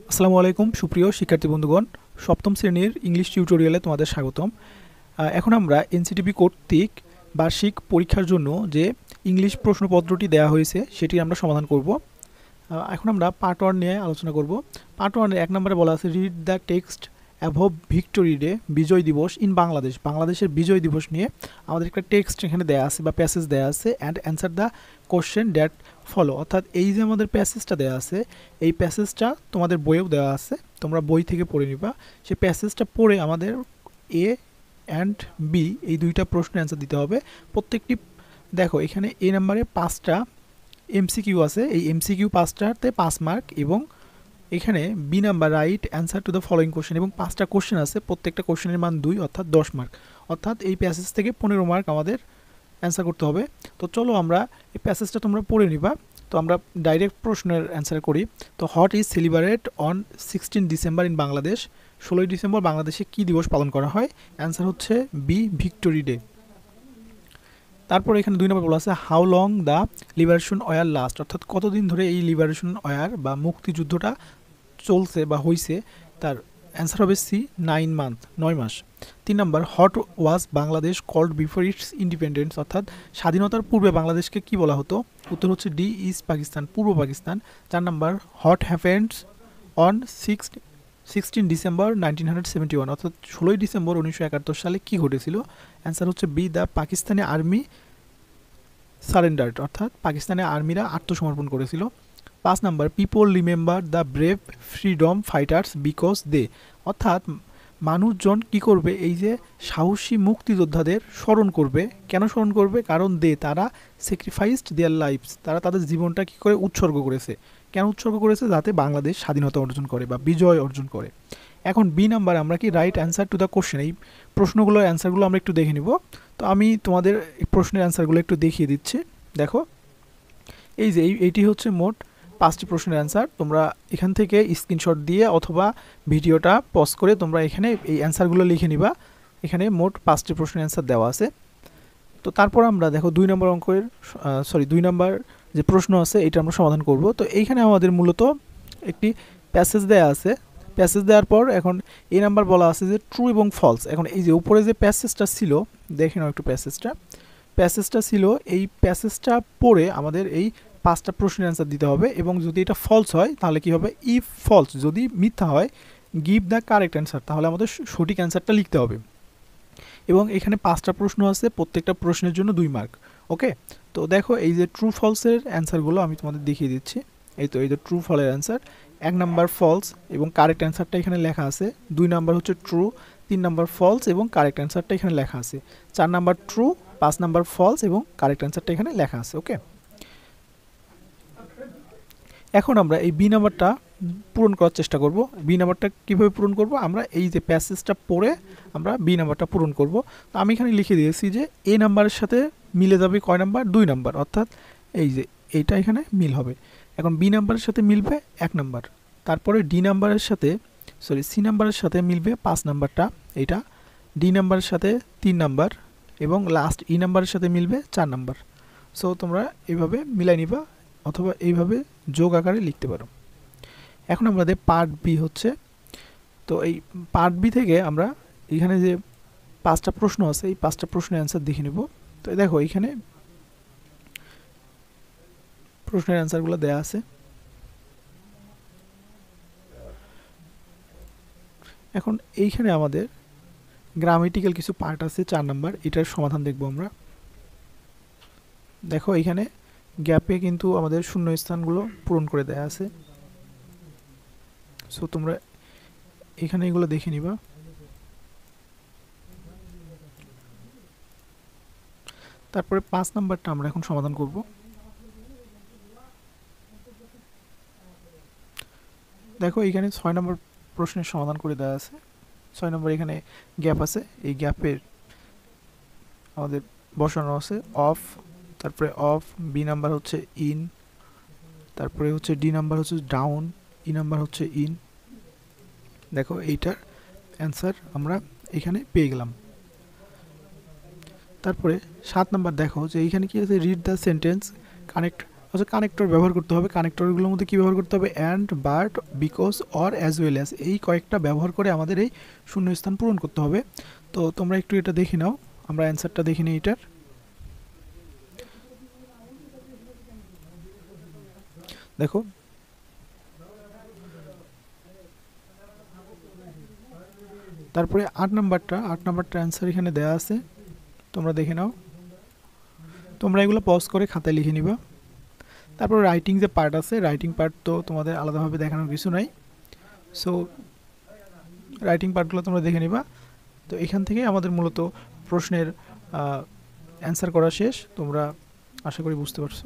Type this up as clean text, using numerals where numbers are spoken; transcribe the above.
আসসালামু আলাইকুম সুপ্রিয় শিক্ষার্থী বন্ধুগণ, সপ্তম শ্রেণীর ইংলিশ টিউটোরিয়ালে তোমাদের স্বাগতম। এখন আমরা এনসিটিবি কর্তৃক বার্ষিক পরীক্ষার জন্য যে ইংলিশ প্রশ্নপত্রটি দেওয়া হয়েছে সেটি আমরা সমাধান করব। এখন আমরা পার্ট 1 নিয়ে আলোচনা করব। পার্ট 1 এক নম্বরে বলা আছে read the text above victory day, বিজয় দিবস ইন বাংলাদেশ। বাংলাদেশের বিজয় দিবস নিয়ে আমাদের একটা টেক্সট এখানে দেওয়া আছে বা প্যাসেজ দেওয়া আছে, and answer the question that follow. অর্থাৎ এই যে আমাদের প্যাসেজটা দেওয়া আছে, এই প্যাসেজটা তোমাদের বইয়েও দেওয়া আছে, তোমরা বই থেকে পড়ে নিবা। সেই প্যাসেজটা পড়ে আমাদের এ অ্যান্ড বি এই দুইটা প্রশ্নের অ্যান্সার দিতে হবে। প্রত্যেকটি দেখো এখানে এ নাম্বারে 5টা এমসিকিউ আছে, এই এমসিকিউ 5টাতে 5 মার্ক, এবং এখানে B number right answer to the following question, এবং 5টা কোশ্চেন আছে, প্রত্যেকটা কোশ্চেনের মান 2 অর্থাৎ 10 মার্ক। অর্থাৎ এই প্যাসেজ থেকে 15 মার্ক আমাদের অ্যান্সার করতে হবে। তো চলো আমরা এই প্যাসেজটা তোমরা পড়ে নিবা। তো আমরা ডাইরেক্ট প্রশ্নের অ্যান্সার করি। তো what is celebrate on 16 December in Bangladesh? 16ই ডিসেম্বর বাংলাদেশে কী দিবস পালন করা হয়? অ্যান্সার হচ্ছে বি, ভিক্টোরি ডে। তারপর এখানে 2 নম্বর বলা আছে how long the liberation war last, অর্থাৎ কতদিন ধরে এই লিবারেশন ওয়ার বা মুক্তিযুদ্ধটা চলছে বা হয়েছে, তার অ্যান্সার হবে সি, 9 মান্থ, 9 মাস। 3 number what was Bangladesh called before its independence, অর্থাৎ স্বাধীনতার পূর্বে বাংলাদেশকে কি বলা হতো? উত্তর হচ্ছে D, east Pakistan, Purba Pakistan. 4 number hot happens on 16 December 1971, অর্থাৎ 16ই ডিসেম্বর 1971 সালে কি ঘটেছিল? অ্যান্সার হচ্ছে B, the Pakistani army surrendered, অর্থাৎ পাকিস্তানি আর্মিরা আত্মসমর্পণ করেছিল। 5 number people remember the brave freedom fighters because they, অর্থাৎ মানুষজন কি করবে? এই যে সাহসী মুক্তিযোদ্ধাদের স্মরণ করবে। কেন স্মরণ করবে? কারণ তারা স্যাক্রিফাইসড দেয়ার লাইফস, তারা তাদের জীবনটা কি করে উৎসর্গ করেছে। কেন উৎসর্গ করেছে? যাতে বাংলাদেশ স্বাধীনতা অর্জন করে বা বিজয় অর্জন করে। এখন বি নাম্বার আমরা কি right answer to the question, এই প্রশ্নগুলোর অ্যান্সারগুলো আমরা একটু দেখে নিব। তো আমি তোমাদের এই প্রশ্নের অ্যান্সারগুলো একটু দেখিয়ে দিচ্ছি। দেখো এই যে এইটি হচ্ছে মোট 5টি প্রশ্নের অ্যান্সার। তোমরা এখান থেকে স্ক্রিনশট দিয়ে অথবা ভিডিওটা পজ করে তোমরা এখানে এই অ্যান্সারগুলো লিখে নিবা। এখানে মোট 5টি প্রশ্নের অ্যান্সার দেওয়া আছে। তো তারপর আমরা দেখো 2 নম্বর অঙ্কের 2 নম্বর যে প্রশ্ন আছে এটা আমরা সমাধান করব। তো এইখানে আমাদের মূলত একটি প্যাসেজ দেওয়া আছে। প্যাসেজ দেওয়ার পর এখন এই নাম্বার বলা আছে যে ট্রু এবং ফলস। এখন এই যে উপরে যে প্যাসেজটা ছিল, দেখে নাও একটু প্যাসেজটা ছিল, এই প্যাসেজটা পড়ে আমাদের এই 5টা প্রশ্নের অ্যান্সার দিতে হবে, এবং যদি এটা ফলস হয় তাহলে কি হবে? ইফ ফলস, যদি মিথ্যা হয়, গিভ দ্য কারেক্ট অ্যান্সার, তাহলে আমাদের সঠিক অ্যান্সারটা লিখতে হবে। এবং এখানে 5টা প্রশ্ন আছে, প্রত্যেকটা প্রশ্নের জন্য 2 মার্ক। ওকে, তো দেখো এই যে ট্রু ফলসের অ্যান্সারগুলো আমি তোমাদের দেখিয়ে দিচ্ছি। এই যে ট্রু ফলের অ্যান্সার, 1 নাম্বার ফলস এবং কারেক্ট অ্যান্সারটা এখানে লেখা আছে। 2 নাম্বার হচ্ছে ট্রু, 3 নাম্বার ফলস এবং কারেক্ট অ্যান্সারটা এখানে লেখা আছে। 4 নাম্বার ট্রু, 5 নাম্বার ফলস এবং কারেক্ট অ্যান্সারটা এখানে লেখা আছে। ওকে, এখন আমরা এই বি নাম্বারটা পূরণ করার চেষ্টা করব। বি নাম্বারটা কীভাবে পূরণ করব? আমরা এই যে প্যাসেজটা পড়ে আমরা বি নাম্বারটা পূরণ করব। তো আমি এখানে লিখে দিয়েছি যে এ নাম্বারের সাথে মিলে যাবে কয় নাম্বার? 2 নাম্বার, অর্থাৎ এই যে এইটা এখানে মিল হবে। এখন বি নাম্বারের সাথে মিলবে 1 নাম্বার, তারপরে ডি নাম্বারের সাথে সি নাম্বারের সাথে মিলবে 5 নাম্বারটা, এইটা ডি নাম্বারের সাথে 3 নাম্বার, এবং লাস্ট ই নাম্বারের সাথে মিলবে 4 নাম্বার। সো তোমরা এইভাবে মিলাই নিবা অথবা এইভাবে যোগ আকারে লিখতে পারো। এখন আমাদের পার্ট বি হচ্ছে, তো এই পার্ট বি থেকে আমরা এখানে যে 5টা প্রশ্ন আছে, এই 5টা প্রশ্নের অ্যান্সার দেখে নেব। তো দেখো এইখানে প্রশ্নের অ্যান্সারগুলো দেয়া আছে। এখন এইখানে আমাদের গ্রামেটিক্যাল কিছু পার্ট আছে, 4 নাম্বার, এটার সমাধান দেখব আমরা। দেখো এইখানে গ্যাপে কিন্তু আমাদের শূন্য স্থানগুলো পূরণ করে দেয়া আছে। সো তোমরা এখানে এগুলো দেখে নিবা। তারপরে 5 নাম্বারটা আমরা এখন সমাধান করব। দেখো এখানে 6 নম্বর প্রশ্নের সমাধান করে দেওয়া আছে। 6 নম্বর এখানে গ্যাপ আছে, এই গ্যাপের আমাদের বসানো আছে অফ, তারপরে অফ, বি নাম্বার হচ্ছে ইন, তারপরে হচ্ছে ডি নাম্বার হচ্ছে ডাউন, ই নাম্বার হচ্ছে ইন। দেখো এইটার অ্যান্সার আমরা এখানে পেয়ে গেলাম। তারপরে 7 নাম্বার দেখো যে এইখানে কি আছে, রিড দ্য সেন্টেন্স কানেক্ট হচ্ছে কানেক্টর ব্যবহার করতে হবে। কানেক্টরগুলোর মধ্যে কী ব্যবহার করতে হবে? And, but, because, or, as well as, এই কয়েকটা ব্যবহার করে আমাদের এই শূন্যস্থান পূরণ করতে হবে। তো তোমরা একটু এটা দেখে নাও, আমরা অ্যান্সারটা দেখে নিই এটার। দেখো তারপরে 8 নাম্বারটা অ্যান্সার এখানে দেওয়া আছে, তোমরা দেখে নাও। তোমরা এগুলো পজ করে খাতায় লিখে নিবা। তারপর রাইটিং যে পার্ট আছে, রাইটিং পার্ট তো তোমাদের আলাদাভাবে দেখানোর কিছু নাই। সো রাইটিং পার্টগুলো তোমরা দেখে নিবা। তো এখান থেকে আমাদের মূলত প্রশ্নের অ্যান্সার করা শেষ। তোমরা আশা করি বুঝতে পারছো।